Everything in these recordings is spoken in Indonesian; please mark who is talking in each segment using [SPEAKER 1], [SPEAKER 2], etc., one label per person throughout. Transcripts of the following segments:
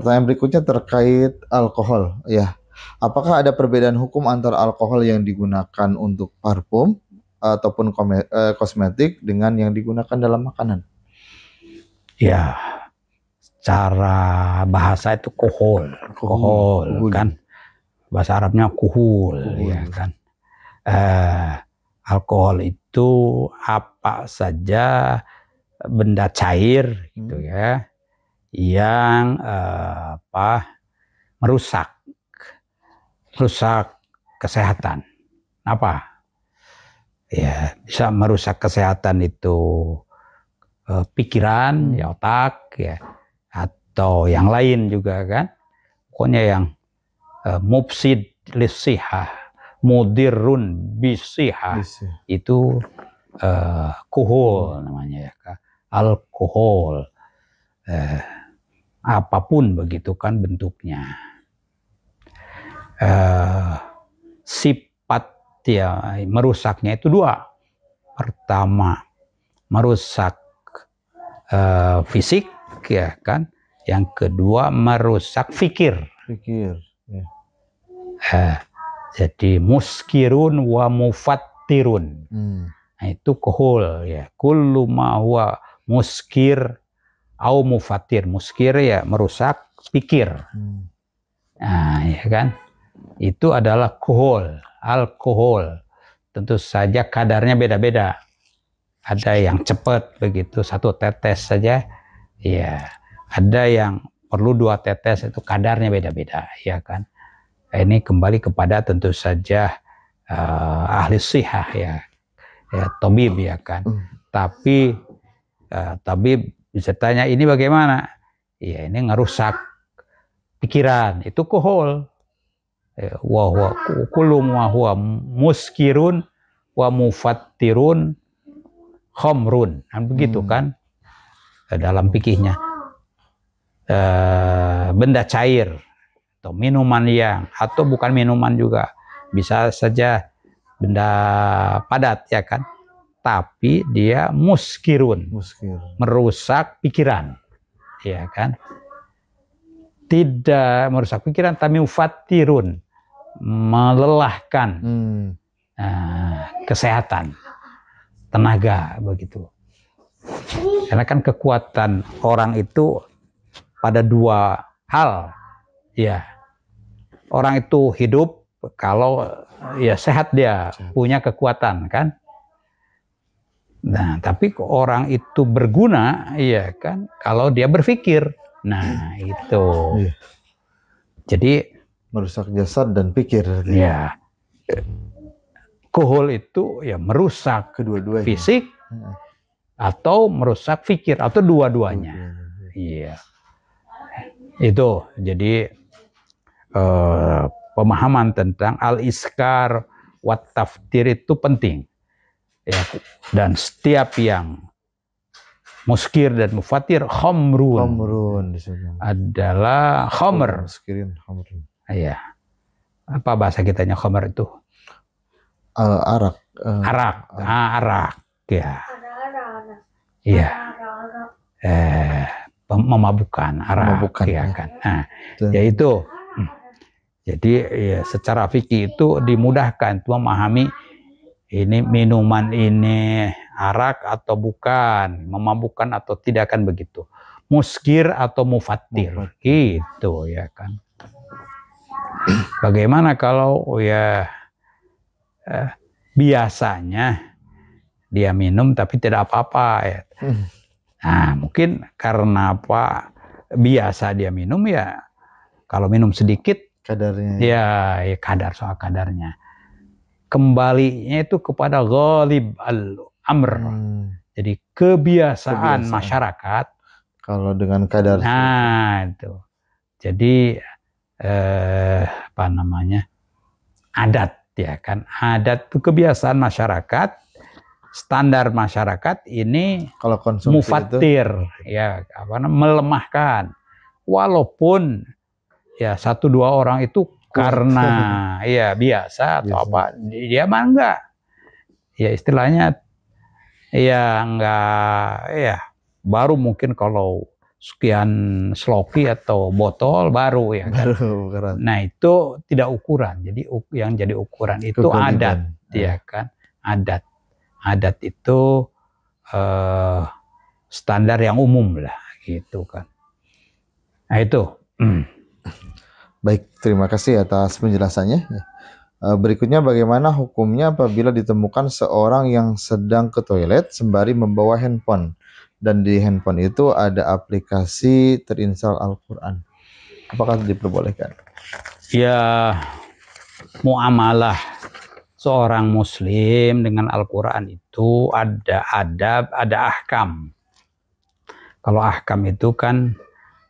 [SPEAKER 1] Pertanyaan berikutnya terkait alkohol. Ya, apakah ada perbedaan hukum antara alkohol yang digunakan untuk parfum ataupun kosmetik dengan yang digunakan dalam makanan?
[SPEAKER 2] Ya, cara bahasa itu kohol, kohol kan, bahasa Arabnya kuhul, ya kan. Alkohol itu apa saja benda cair gitu ya, yang merusak kesehatan. Apa? Ya, bisa merusak kesehatan itu pikiran, ya otak, ya, atau yang lain juga kan. Pokoknya yang mufsid lisihah, mudirun bisihah, itu kohol namanya ya, alkohol. Apapun begitu kan bentuknya. Sifat ya merusaknya itu dua. Pertama, merusak fisik ya kan. Yang kedua, merusak fikir. Ya. Jadi muskirun wa mufattirun. Nah, itu kohol ya. Kullu ma huwa muskir au mufattir. Muskir ya merusak pikir. Nah, ya kan? Itu adalah kohol, alkohol. Tentu saja kadarnya beda-beda. Ada yang cepat begitu, 1 tetes saja. Ya, ada yang perlu 2 tetes, itu kadarnya beda-beda, ya kan? Ini kembali kepada tentu saja ahli sihah ya, tabib ya kan. Tapi tabib bisa tanya ini bagaimana? Ya ini ngerusak pikiran, itu kohol. Wa huwa kullu ma huwa muskirun wa mufattirun khamrun. Kan begitu kan dalam fikihnya. Benda cair atau minuman yang, atau bukan minuman juga, bisa saja benda padat ya kan, tapi dia muskirun, merusak pikiran ya kan. Tidak merusak pikiran, tapi mufattirun, melelahkan kesehatan, tenaga begitu. Karena kan kekuatan orang itu pada 2 hal ya. Orang itu hidup kalau ya sehat, dia punya kekuatan kan. Nah, tapi orang itu berguna ya kan kalau dia berpikir. Nah, itu. Jadi
[SPEAKER 1] merusak jasad dan pikir.
[SPEAKER 2] Ya. Kohol itu ya merusak kedua-duanya, fisik atau merusak pikir, atau dua-duanya. Iya. Itu jadi pemahaman tentang al-iskar wat taftir itu penting ya. Dan setiap yang muskir dan mufatir, khamrun adalah khamr. Iya. Apa bahasa kitanya khamr itu?
[SPEAKER 1] Arak.
[SPEAKER 2] Arak ya. Iya. Memabukkan, arak ya kan. Nah, yaitu. Jadi ya, secara fikih itu dimudahkan untuk memahami ini minuman ini arak atau bukan, memabukkan atau tidak, kan begitu. Muskir atau mufattir, gitu ya kan. Bagaimana kalau ya biasanya dia minum tapi tidak apa-apa ya. Nah, mungkin karena apa biasa dia minum ya, kalau minum sedikit kadarnya ya soal kadarnya. Kembalinya itu kepada ghalib al-amr. Jadi kebiasaan masyarakat kalau dengan kadar. Nah, itu. Jadi apa namanya? Adat ya kan. Adat itu kebiasaan masyarakat, standar masyarakat ini kalau konsumsi mufattir itu, ya apa namanya, melemahkan. Walaupun ya 1-2 orang itu karena ya biasa atau apa, dia mah enggak. Ya istilahnya ya enggak, ya baru mungkin kalau sekian sloki atau botol baru ya kan. Nah itu tidak ukuran. Jadi yang jadi ukuran itu adat ya kan. Adat itu standar yang umum lah gitu kan. Nah itu.
[SPEAKER 1] Baik, terima kasih atas penjelasannya. Berikutnya, bagaimana hukumnya apabila ditemukan seorang yang sedang ke toilet sembari membawa handphone dan di handphone itu ada aplikasi terinstall Al-Quran? Apakah diperbolehkan?
[SPEAKER 2] Ya, muamalah seorang muslim dengan Al-Quran itu ada adab, ada ahkam. Kalau ahkam itu kan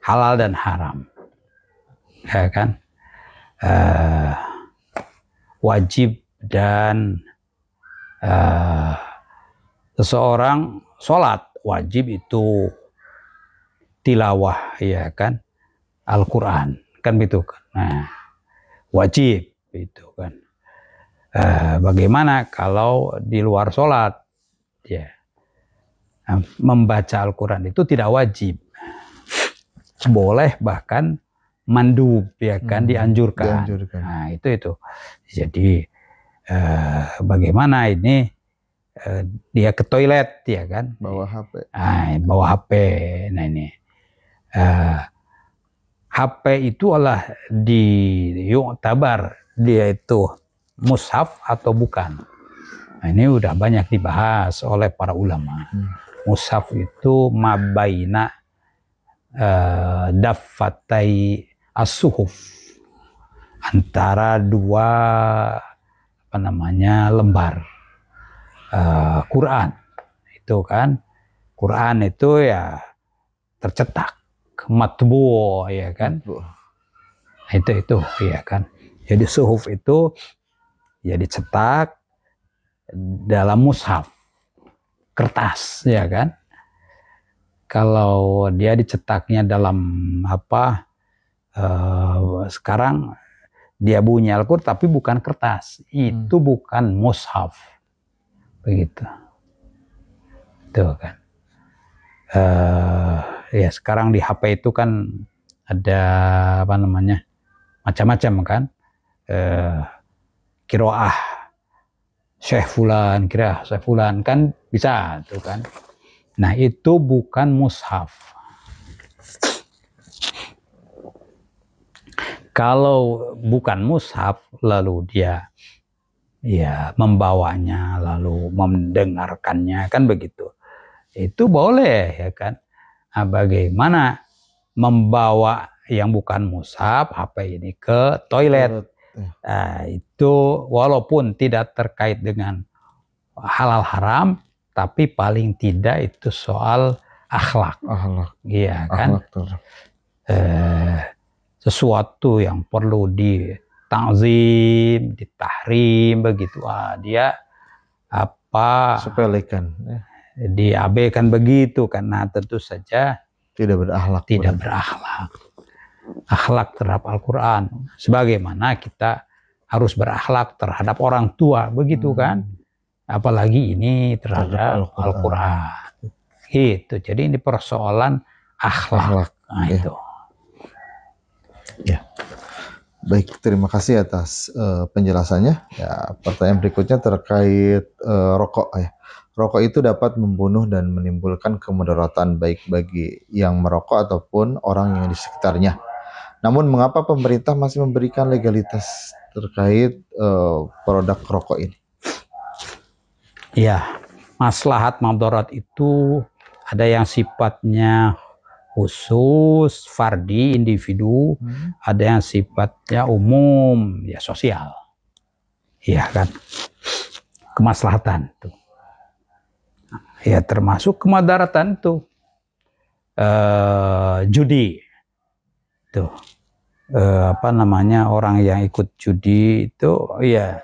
[SPEAKER 2] halal dan haram, ya kan, wajib dan seseorang sholat wajib itu tilawah, ya kan, Al-Quran kan begitu kan. Nah, wajib itu kan. Bagaimana kalau di luar sholat, ya, membaca Al-Quran itu tidak wajib, boleh bahkan mandub, ya kan, dianjurkan. Nah itu jadi bagaimana ini dia ke toilet, ya kan, bawa HP. Bawa HP. Nah ini HP itu adalah tabar dia itu mushaf atau bukan. Nah, ini udah banyak dibahas oleh para ulama. Mushaf itu mabaina daffatai as-suhuf, antara dua lembar Quran itu kan. Quran itu ya tercetak, matbu, ya kan. Itu ya kan. Jadi suhuf itu ya dicetak dalam mushaf, kertas, ya kan. Kalau dia dicetaknya dalam sekarang dia bunyi Al-Quran tapi bukan kertas, itu bukan mushaf, begitu. Tuh kan. Ya sekarang di HP itu kan ada macam-macam kan. Qiraah Syekh Fulan, qiraah Syekh Fulan kan bisa tuh kan. Nah itu bukan mushaf. Kalau bukan mushaf lalu dia ya membawanya lalu mendengarkannya kan begitu, itu boleh, ya kan. Nah, bagaimana membawa yang bukan mushaf HP ini ke toilet? Nah, itu walaupun tidak terkait dengan halal haram, tapi paling tidak itu soal akhlak. Iya kan. Sesuatu yang perlu ditangzim, ditahrim begitu. Dia sepelekan, diabaikan begitu karena tentu saja tidak berakhlak. Akhlak terhadap Al-Quran, sebagaimana kita harus berakhlak terhadap orang tua, begitu kan. Apalagi ini terhadap Al-Quran. Gitu. Jadi ini persoalan akhlak. Nah, itu.
[SPEAKER 1] Ya. Baik, terima kasih atas penjelasannya. Ya, pertanyaan berikutnya terkait rokok, ya. Rokok itu dapat membunuh dan menimbulkan kemudaratan baik bagi yang merokok ataupun orang yang di sekitarnya. Namun mengapa pemerintah masih memberikan legalitas terkait produk rokok ini?
[SPEAKER 2] Ya, maslahat madarat itu ada yang sifatnya khusus, fardi, individu, ada yang sifatnya umum, ya sosial. Iya kan? Kemaslahatan tuh. Ya termasuk kemadaratan tuh. Judi. Tuh. Orang yang ikut judi itu ya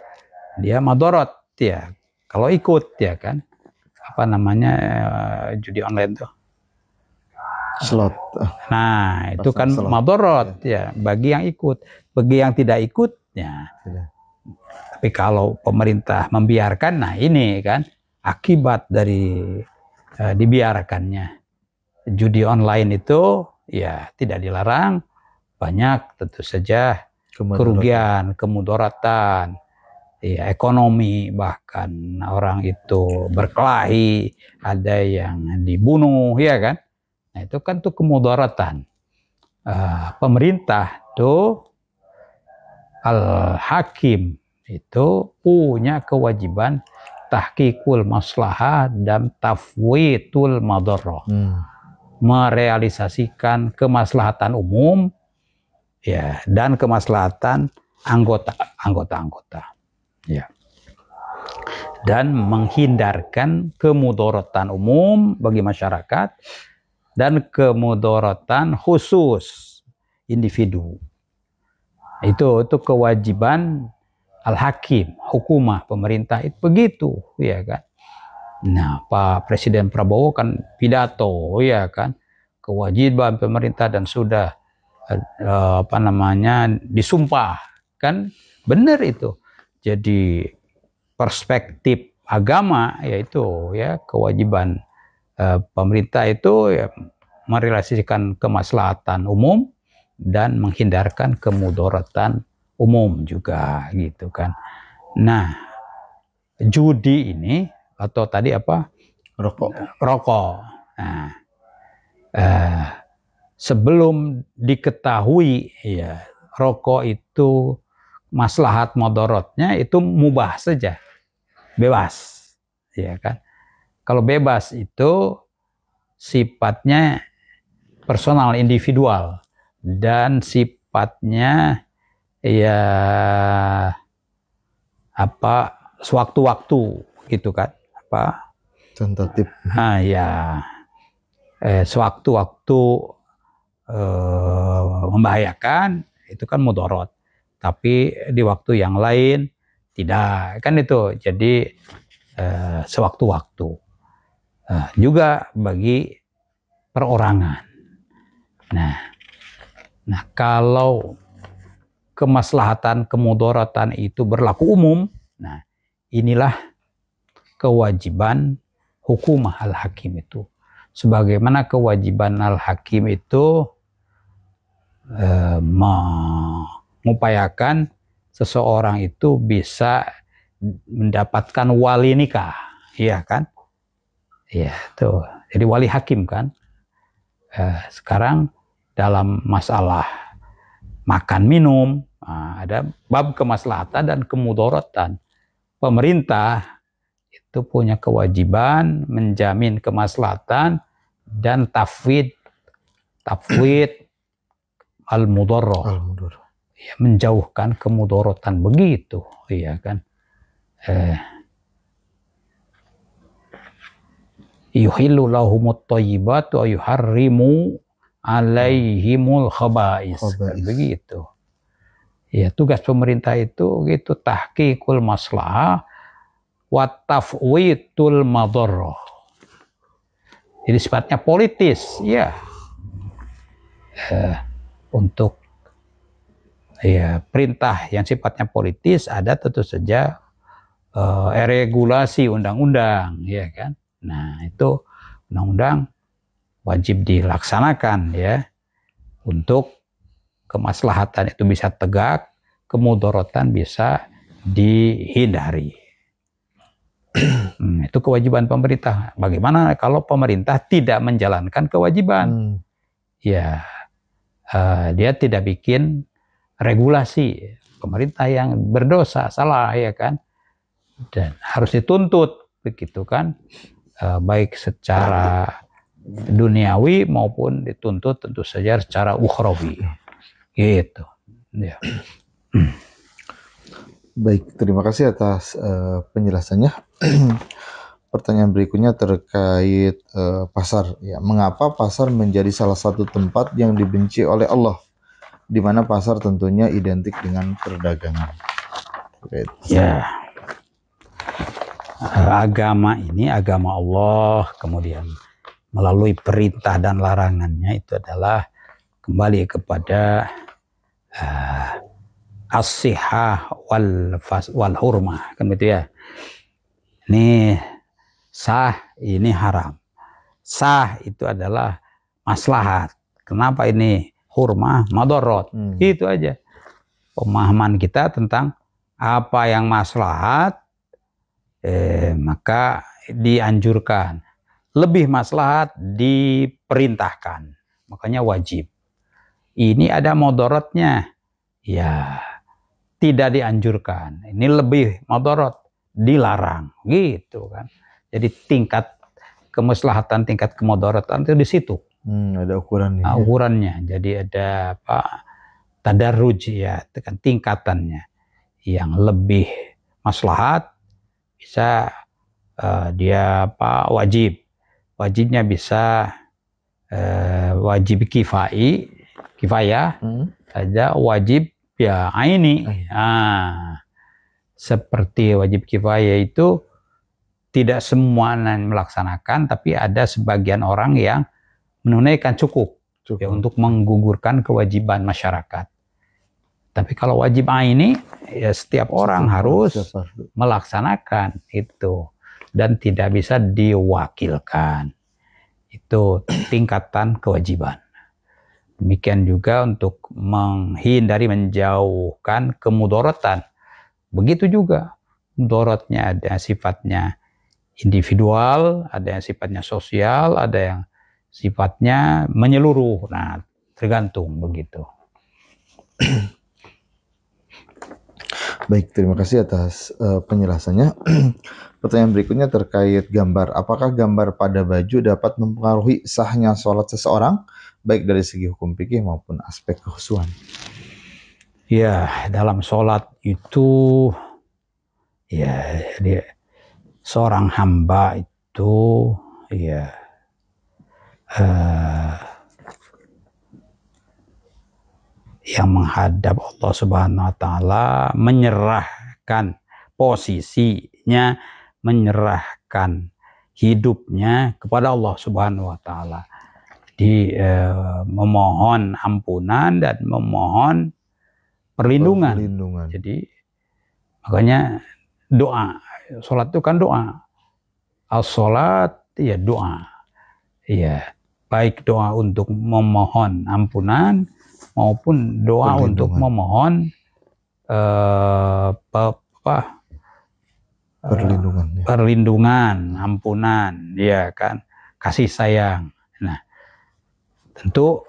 [SPEAKER 2] dia madarat, ya. Kalau ikut, ya kan. Judi online tuh.
[SPEAKER 1] Slot.
[SPEAKER 2] Nah, itu kan madarat, ya, bagi yang ikut. Bagi yang tidak ikut, ya. Tapi kalau pemerintah membiarkan, nah ini kan akibat dari dibiarkannya. judi online itu ya tidak dilarang, banyak tentu saja kerugian, kemudaratan, ya, ekonomi, bahkan orang itu berkelahi, ada yang dibunuh, ya kan? Nah, itu kan tuh kemudaratan. Pemerintah tuh al-hakim itu punya kewajiban tahqiqul maslahah dan tafwitul madarrah. Merealisasikan kemaslahatan umum ya dan kemaslahatan anggota-anggota ya, dan menghindarkan kemudaratan umum bagi masyarakat dan kemudaratan khusus individu. Itu kewajiban al-hakim, hukumah, pemerintah itu begitu, ya kan. Nah, Pak Presiden Prabowo kan pidato, ya kan, kewajiban pemerintah dan sudah disumpah, kan benar itu. Jadi perspektif agama yaitu ya kewajiban pemerintah itu ya merealisasikan kemaslahatan umum dan menghindarkan kemudaratan umum juga gitu kan. Nah, judi ini atau tadi apa? Rokok. Nah, sebelum diketahui ya rokok itu maslahat mudaratnya itu mubah saja, bebas, ya kan. Kalau bebas itu sifatnya personal, individual, dan sifatnya ya apa sewaktu-waktu gitu kan, apa tentatif. Ya sewaktu-waktu membahayakan itu kan mudarat, tapi di waktu yang lain tidak, kan itu. Jadi sewaktu-waktu juga bagi perorangan. Nah, kalau kemaslahatan kemudaratan itu berlaku umum, nah inilah kewajiban hukumah al-hakim itu. Sebagaimana kewajiban al-hakim itu mengupayakan seseorang itu bisa mendapatkan wali nikah, ya kan? Ya, tuh. Jadi wali hakim kan. Sekarang dalam masalah makan minum ada bab kemaslahatan dan kemudaratan. Pemerintah itu punya kewajiban menjamin kemaslahatan dan tafwid al-mudarrah, ya, menjauhkan kemudaratan, begitu, iya kan. Yuhillu lahumut thayyibat wa yuharrimu alaihimul khaba'is, begitu. Ya, tugas pemerintah itu gitu, tahqiqul maslahah wa tafwitul madarrah. Jadi sifatnya politis, ya. Untuk ya perintah yang sifatnya politis ada tentu saja regulasi undang-undang, ya kan. Nah, itu undang-undang wajib dilaksanakan ya untuk kemaslahatan itu bisa tegak, kemudaratan bisa dihindari. Itu kewajiban pemerintah. Bagaimana kalau pemerintah tidak menjalankan kewajiban? Ya, dia tidak bikin regulasi. Pemerintah yang berdosa, salah, ya kan, dan harus dituntut, begitu kan, baik secara duniawi maupun dituntut tentu saja secara ukhrawi, gitu ya.
[SPEAKER 1] Baik, terima kasih atas penjelasannya. Pertanyaan berikutnya terkait pasar. Ya, mengapa pasar menjadi salah satu tempat yang dibenci oleh Allah, di mana pasar tentunya identik dengan perdagangan?
[SPEAKER 2] Ya, agama ini agama Allah, kemudian melalui perintah dan larangannya itu adalah kembali kepada as-sihah wal hurmah, kan gitu ya. Ini sah, ini haram. Sah itu adalah maslahat. Kenapa ini hurmah, madorot. Itu aja pemahaman kita tentang apa yang maslahat, maka dianjurkan. Lebih maslahat diperintahkan, makanya wajib. Ini ada madorotnya, ya tidak dianjurkan. Ini lebih madorot, dilarang, gitu kan. Jadi tingkat kemaslahatan, tingkat kemadorotan itu di situ.
[SPEAKER 1] Ada ukurannya.
[SPEAKER 2] Ukurannya. Jadi ada apa? Tadarruj, ya, kan tingkatannya. Yang lebih maslahat bisa dia apa? Wajib. Wajibnya bisa wajib kifayah saja, wajib ya aini. Seperti wajib kifayah itu tidak semua melaksanakan, tapi ada sebagian orang yang menunaikan cukup. Ya, untuk menggugurkan kewajiban masyarakat. Tapi kalau wajib aini, ya setiap orang harus melaksanakan itu dan tidak bisa diwakilkan. Itu tingkatan kewajiban. Demikian juga untuk menghindari, menjauhkan kemudorotan. Begitu juga mudorotnya ada sifatnya individual, ada yang sifatnya sosial, ada yang sifatnya menyeluruh. Nah, tergantung begitu.
[SPEAKER 1] Baik, terima kasih atas penjelasannya. Pertanyaan berikutnya terkait gambar. Apakah gambar pada baju dapat mempengaruhi sahnya sholat seseorang, baik dari segi hukum fikih maupun aspek kekhusyuan?
[SPEAKER 2] Ya, dalam sholat itu, ya, seorang hamba itu, ya, yang menghadap Allah Subhanahu wa Ta'ala, menyerahkan posisinya, menyerahkan hidupnya kepada Allah Subhanahu wa Ta'ala. Di memohon ampunan dan memohon perlindungan. Jadi makanya doa, sholat itu kan doa. As-sholat ya doa. Ya, baik doa untuk memohon ampunan maupun doa untuk memohon perlindungan, ampunan, ya kan, kasih sayang. Nah, tentu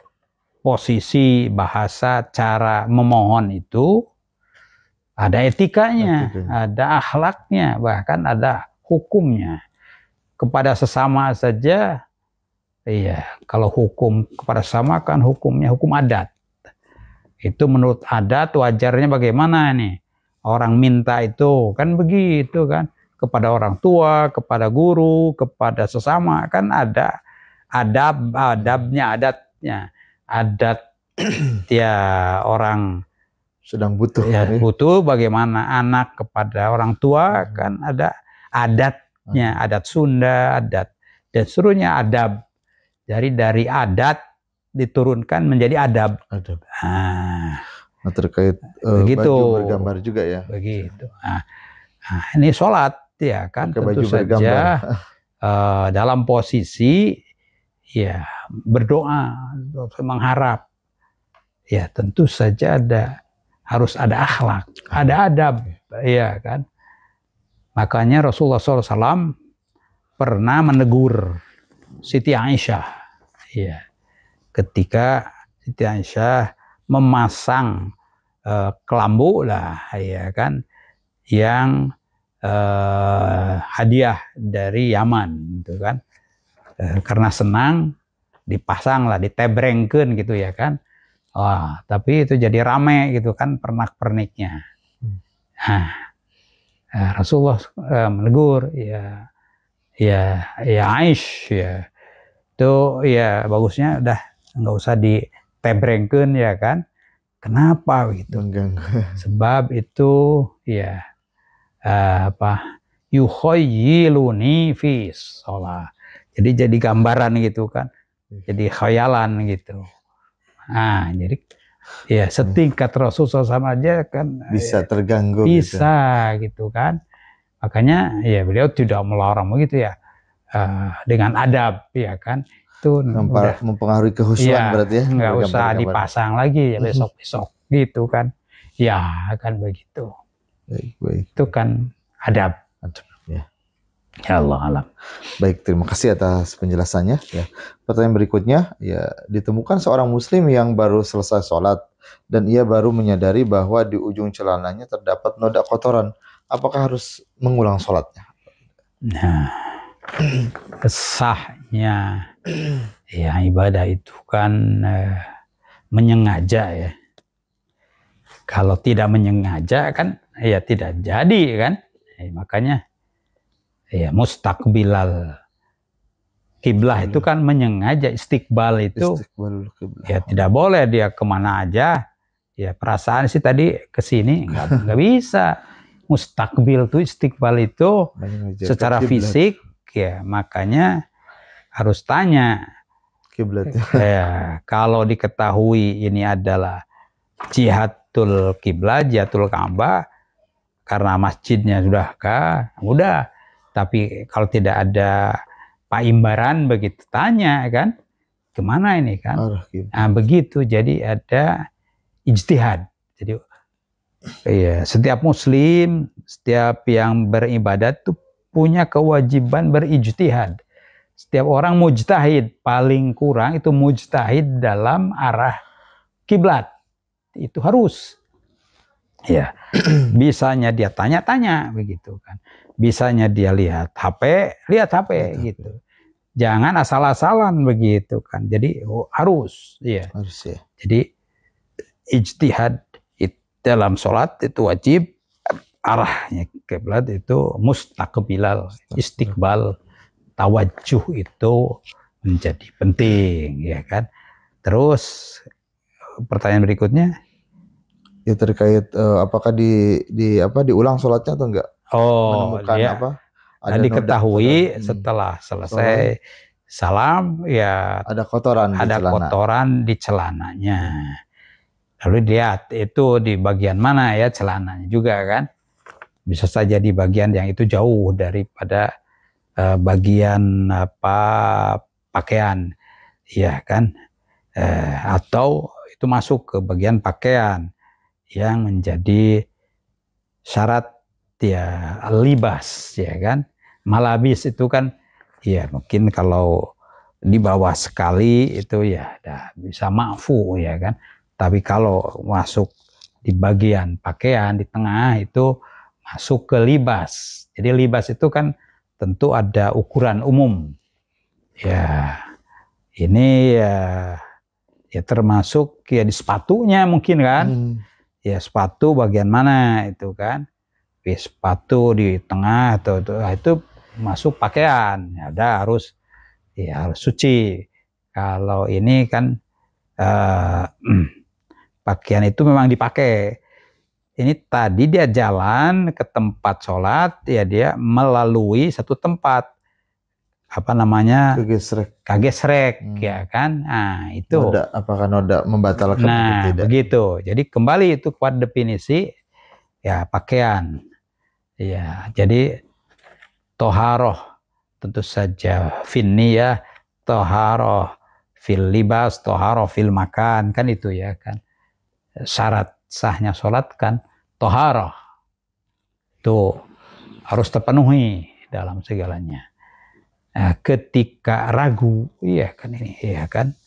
[SPEAKER 2] posisi, bahasa, cara memohon itu ada etikanya, ada akhlaknya, bahkan ada hukumnya. Kepada sesama saja, iya, kalau hukum kepada sesama kan hukumnya hukum adat. Itu menurut adat wajarnya bagaimana nih? Orang minta itu kan begitu kan, kepada orang tua, kepada guru, kepada sesama kan ada adabnya, adatnya. Adat ya orang
[SPEAKER 1] sedang butuh,
[SPEAKER 2] ya, butuh bagaimana anak kepada orang tua kan ada adatnya, adat Sunda, adat dan seluruhnya adab. Jadi dari adat diturunkan menjadi adab.
[SPEAKER 1] Nah, terkait baju bergambar juga ya.
[SPEAKER 2] Begitu. Nah, ini sholat ya kan, tentu saja dalam posisi ya berdoa, mengharap. Ya tentu saja harus ada akhlak, ada adab, ya kan. Makanya Rasulullah SAW pernah menegur Siti Aisyah, ya, ketika Siti Aisyah memasang kelambu lah, ya kan, yang hadiah dari Yaman, gitu kan, karena senang dipasang lah, ditebrengkeun gitu ya kan. Wah, tapi itu jadi rame gitu kan pernak-perniknya. Nah, Rasulullah menegur, ya Aish, ya itu ya bagusnya udah nggak usah ditebrengkeun ya kan. Kenapa gitu? Sebab itu ya yukhayyiluni fi sholat. Jadi gambaran gitu kan. Jadi khayalan gitu. Nah, jadi ya setingkat Rasulullah sama aja kan
[SPEAKER 1] bisa terganggu,
[SPEAKER 2] bisa gitu kan. Makanya ya beliau tidak melarang begitu ya. dengan adab, ya kan, itu udah
[SPEAKER 1] mempengaruhi kehusuan berarti ya.
[SPEAKER 2] Nggak usah dipasang lagi ya besok-besok gitu kan, ya kan begitu.
[SPEAKER 1] Baik.
[SPEAKER 2] Itu kan adab.
[SPEAKER 1] Ya.
[SPEAKER 2] Ya Allah alam.
[SPEAKER 1] Baik, terima kasih atas penjelasannya. Ya. Pertanyaan berikutnya, ya, ditemukan seorang muslim yang baru selesai sholat dan ia baru menyadari bahwa di ujung celananya terdapat noda kotoran. Apakah harus mengulang sholatnya?
[SPEAKER 2] Nah, sahnya ya ibadah itu kan menyengaja ya. Kalau tidak menyengaja kan ya tidak jadi kan. Makanya ya mustaqbilal kiblah itu kan menyengaja, istiqbal itu ya tidak boleh dia kemana aja. Ya perasaan sih tadi ke sini nggak bisa. Mustaqbil itu istiqbal itu secara fisik ya, makanya harus tanya
[SPEAKER 1] kiblat.
[SPEAKER 2] Ya, kalau diketahui ini adalah jihatul kiblat, jihatul Ka'bah, karena masjidnya udah. Tapi kalau tidak ada paimbaran begitu, tanya kan, kemana ini kan? Nah, begitu. Jadi ada ijtihad. Jadi ya, setiap muslim, setiap yang beribadat itu punya kewajiban berijtihad. Setiap orang mujtahid, paling kurang itu mujtahid dalam arah kiblat. Itu harus. Ya, bisanya dia tanya-tanya begitu kan. Bisanya dia lihat HP gitu. Jangan asal-asalan begitu kan. Jadi harus ya. Jadi ijtihad dalam sholat itu wajib, arahnya kiblat itu mustaqbilal, istiqbal, tawajjuh itu menjadi penting ya kan. Terus pertanyaan berikutnya
[SPEAKER 1] ya terkait apakah diulang sholatnya atau enggak?
[SPEAKER 2] Menemukan ada diketahui setelah selesai salam ya
[SPEAKER 1] ada kotoran
[SPEAKER 2] di celananya. Lalu lihat itu di bagian mana ya celananya juga kan. Bisa saja di bagian yang itu jauh daripada bagian pakaian, ya kan, atau itu masuk ke bagian pakaian yang menjadi syarat ya libas, ya kan. Malabis itu kan ya mungkin kalau di bawah sekali itu ya bisa ma'fu ya kan. Tapi kalau masuk di bagian pakaian di tengah itu masuk ke libas. Jadi libas itu kan tentu ada ukuran umum. Ya, ini ya termasuk ya di sepatunya mungkin kan. Ya sepatu bagian mana itu kan. Sepatu di tengah atau itu masuk pakaian. Ya harus suci. Kalau ini kan pakaian itu memang dipakai. Ini tadi dia jalan ke tempat sholat, ya dia melalui satu tempat, kagesrek, ya kan? Nah itu.
[SPEAKER 1] Apakah noda membatalkan?
[SPEAKER 2] Nah tidak? Begitu. Jadi kembali itu kepada definisi ya pakaian. Ya jadi toharoh tentu saja finniyah, toharoh fil libas, toharoh fil makan, kan itu ya kan. Syarat sahnya sholat kan toharoh itu harus terpenuhi dalam segalanya. Nah, ketika ragu, iya kan ini, iya kan,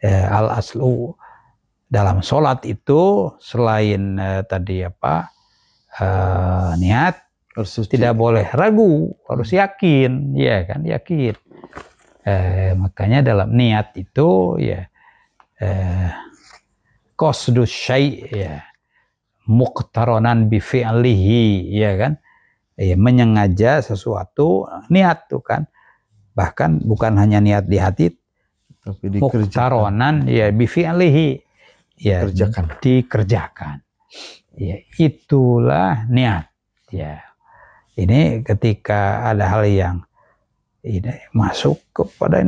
[SPEAKER 2] al aslu dalam sholat itu selain tadi niat, tidak boleh ragu, harus yakin, ya kan, yakin. Makanya dalam niat itu ya qasdus syai' ya muqtaronan bi fi'lihi, ya kan, ya menyengaja sesuatu, niat tuh kan, bahkan bukan hanya niat di hati, tapi muqtaronan ya bi fi'lihi, ya dikerjakan, ya itulah niat. Ya ini ketika ada hal yang ini masuk kepada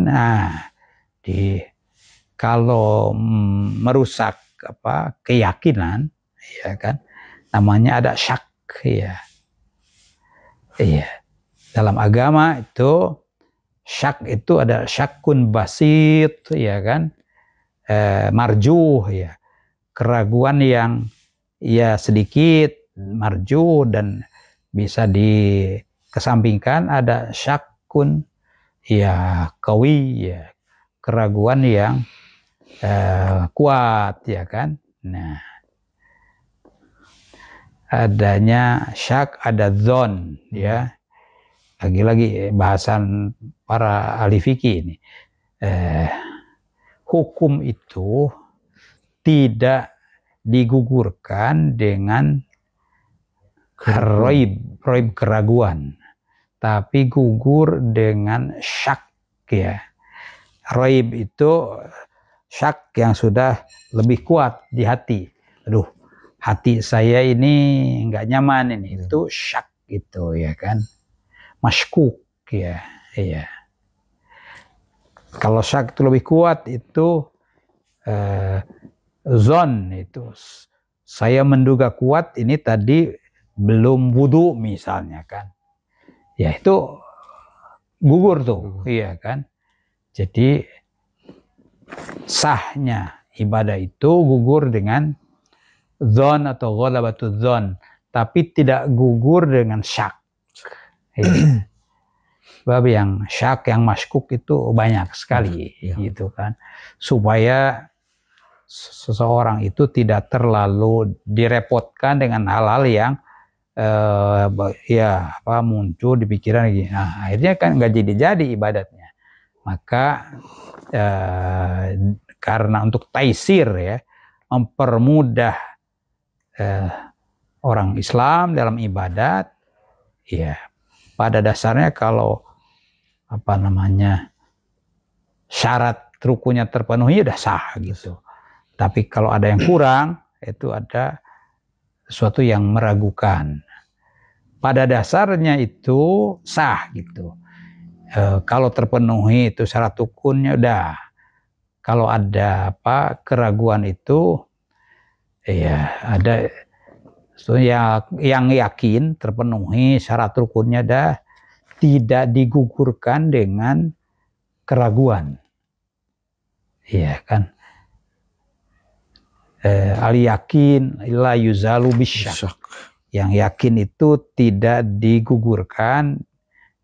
[SPEAKER 2] kalau merusak keyakinan, ya kan, namanya ada syak, ya. Iya. dalam agama itu syak itu ada syakun basit, ya kan, marjuh, ya, keraguan yang ya sedikit, marjuh, dan bisa dikesampingkan. Ada syakun ya kawi, ya, keraguan yang kuat, ya kan. Nah, adanya syak, ada dzon, ya. Lagi-lagi bahasan para ahli fikih ini. Hukum itu tidak digugurkan dengan roib keraguan, tapi gugur dengan syak, ya. Roib itu syak yang sudah lebih kuat di hati. Aduh, hati saya ini nggak nyaman ini. Itu syak gitu, ya kan. Maskuk, ya, iya. Kalau syak itu lebih kuat, itu zon, itu saya menduga kuat ini tadi belum wudu misalnya kan, ya itu gugur tuh, iya kan. Jadi sahnya ibadah itu gugur dengan zon atau ghalabatul zon, tapi tidak gugur dengan syak. Ya. Sebab yang syak, yang maskuk itu banyak sekali, gitu kan. Supaya seseorang itu tidak terlalu direpotkan dengan hal-hal yang muncul di pikiran lagi. Nah, akhirnya kan nggak jadi ibadatnya. Maka karena untuk taisir, ya, mempermudah orang Islam dalam ibadat, ya, pada dasarnya kalau syarat rukunnya terpenuhi udah sah gitu. Tapi kalau ada yang kurang, itu ada sesuatu yang meragukan. Pada dasarnya itu sah gitu. Kalau terpenuhi itu syarat rukunnya udah. Kalau ada keraguan itu, ya ada yang yakin terpenuhi syarat rukunnya dah, tidak digugurkan dengan keraguan, iya kan. Al yakin la yuzalu bisyak. Yang yakin itu tidak digugurkan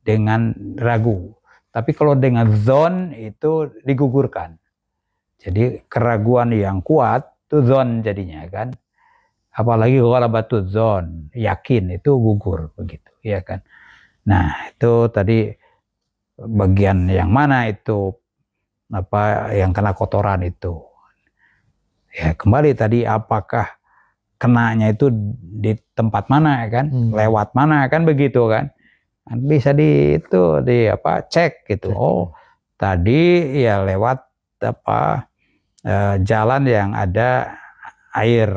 [SPEAKER 2] dengan ragu. Tapi kalau dengan zon itu digugurkan. Jadi keraguan yang kuat itu zon jadinya kan. Apalagi ghalabatul zon, yakin itu gugur begitu, ya kan. Nah, itu tadi bagian yang mana itu yang kena kotoran itu. Ya, kembali tadi apakah kenanya itu di tempat mana, kan? Lewat mana, kan begitu kan? Bisa cek gitu. Oh, tadi ya lewat jalan yang ada air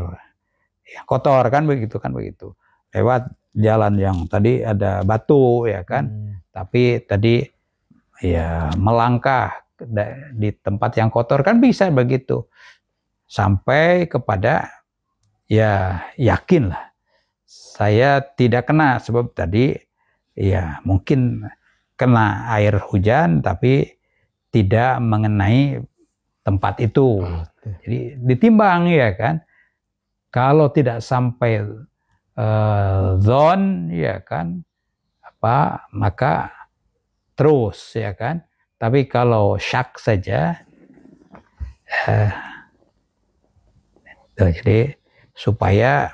[SPEAKER 2] yang kotor, kan begitu. Lewat jalan yang tadi ada batu, ya kan. Tapi tadi ya melangkah di tempat yang kotor, kan bisa begitu. Sampai kepada ya yakin lah saya tidak kena, sebab tadi ya mungkin kena air hujan tapi tidak mengenai tempat itu. Jadi ditimbang, ya kan. Kalau tidak sampai zon, ya kan, maka terus, ya kan. Tapi kalau syak saja, jadi supaya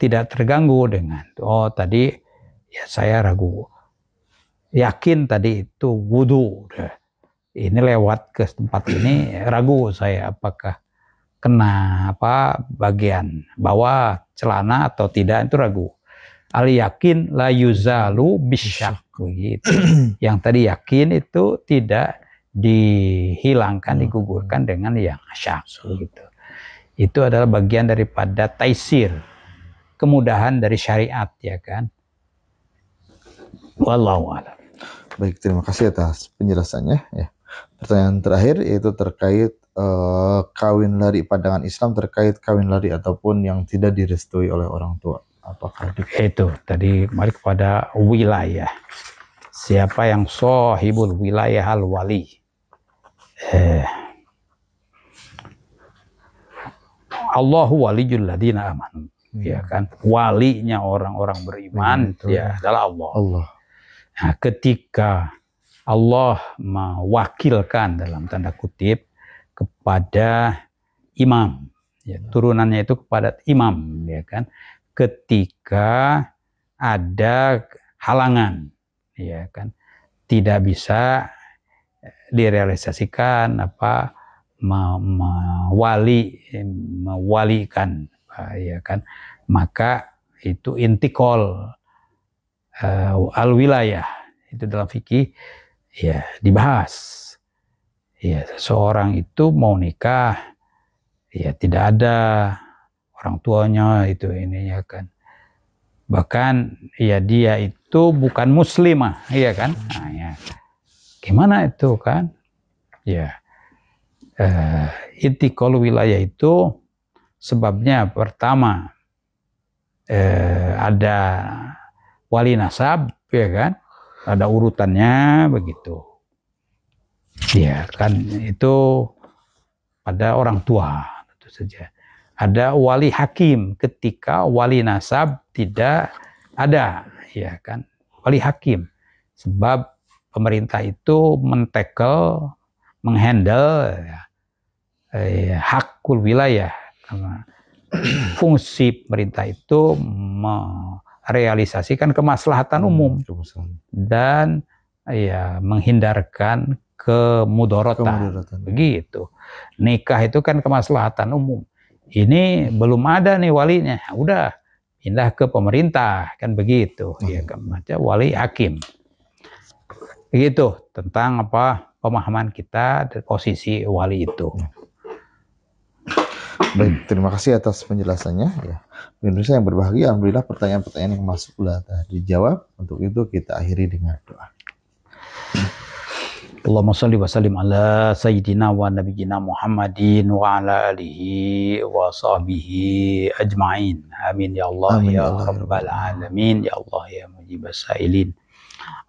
[SPEAKER 2] tidak terganggu dengan tadi ya saya ragu, yakin tadi itu wudu, ini lewat ke tempat ini ragu saya apakah kena bagian bawah celana atau tidak, itu ragu. Al yakin la yuzalu bisyak, gitu. Yang tadi yakin itu tidak dihilangkan, digugurkan dengan yang syak, gitu. Itu adalah bagian daripada taisir, kemudahan dari syariat, ya kan. Wallahu a'lam.
[SPEAKER 1] Baik, terima kasih atas penjelasannya, ya. Pertanyaan terakhir yaitu terkait kawin lari pandangan Islam terkait kawin lari ataupun yang tidak direstui oleh orang tua. Apakah
[SPEAKER 2] itu tadi balik kepada wilayah. Siapa yang sahibul wilayah al wali? Allahu waliyul ladina amanu. Ya kan, walinya orang-orang beriman ya adalah Allah. Nah, ketika Allah mewakilkan dalam tanda kutip kepada imam, ya, turunannya itu kepada imam, ya kan, ketika ada halangan, ya kan, tidak bisa direalisasikan mewalikan, ya kan, maka itu intikal al wilayah itu dalam fikih ya dibahas. Ya, seseorang itu mau nikah, ya tidak ada orang tuanya itu ininya kan. Bahkan ya dia itu bukan muslimah, iya kan? Nah, ya. Gimana itu kan? Ya, intikal wilayah itu sebabnya pertama ada wali nasab, ya kan? Ada urutannya begitu. Ya kan itu pada orang tua tentu saja. Ada wali hakim ketika wali nasab tidak ada, ya kan? Wali hakim. Sebab pemerintah itu menghandle hakul wilayah. Karena fungsi pemerintah itu merealisasikan kemaslahatan umum dan ya menghindarkan kemudorotan. Begitu. Nikah itu kan kemaslahatan umum. Ini belum ada nih walinya. Udah pindah ke pemerintah kan begitu. Ya kan macam wali hakim. Begitu tentang pemahaman kita dan posisi wali itu.
[SPEAKER 1] Baik, terima kasih atas penjelasannya ya. Pemirsa yang berbahagia, alhamdulillah pertanyaan-pertanyaan yang masuk sudah dijawab. Untuk itu kita akhiri dengan doa.
[SPEAKER 2] Allahumma shalli wa sallim ala sayyidina wa nabiyyina Muhammadin wa ala alihi wa sahbihi ajma'in. Amin ya Allah. Amin, ya rabbal alamin, ya Allah ya mujibas sailin.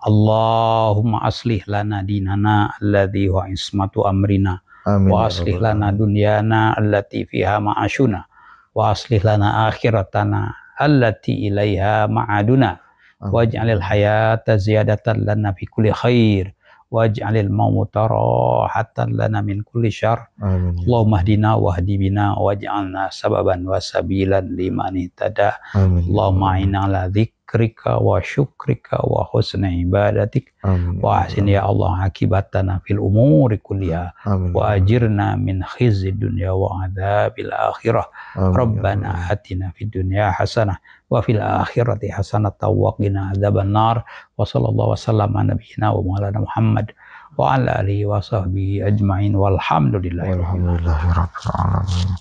[SPEAKER 2] Allahumma aslih lana dinana alladhi huwa ismatu amrina. Amin, wa aslih lana dunyana allati fiha ma'ashuna wa aslih lana akhiratana allati ilaiha ma'aduna waj'alil hayata ziyadatan lana fi kulli khair waj'alil mauta rahatan lana min kulli syarr. Allahumma hdina wahdi bina waj'alna sababan wa sabilan liman ihtada. Allahumma inna ala dzikrika wa syukrika wa husni ibadatik wa ahsin ya Allah akibatana fil umuri kulliha wa ajirna min khizyi dunya wa adzabil akhirah. Rabbana atina fid dunya hasanah wa fil akhirati hasanatan wa qina adzaban nar. Wa sallallahu wasallam ala nabiyyina wa maulana Muhammad wa ala alihi wa sahbihi ajma'in walhamdulillahi rabbil alamin.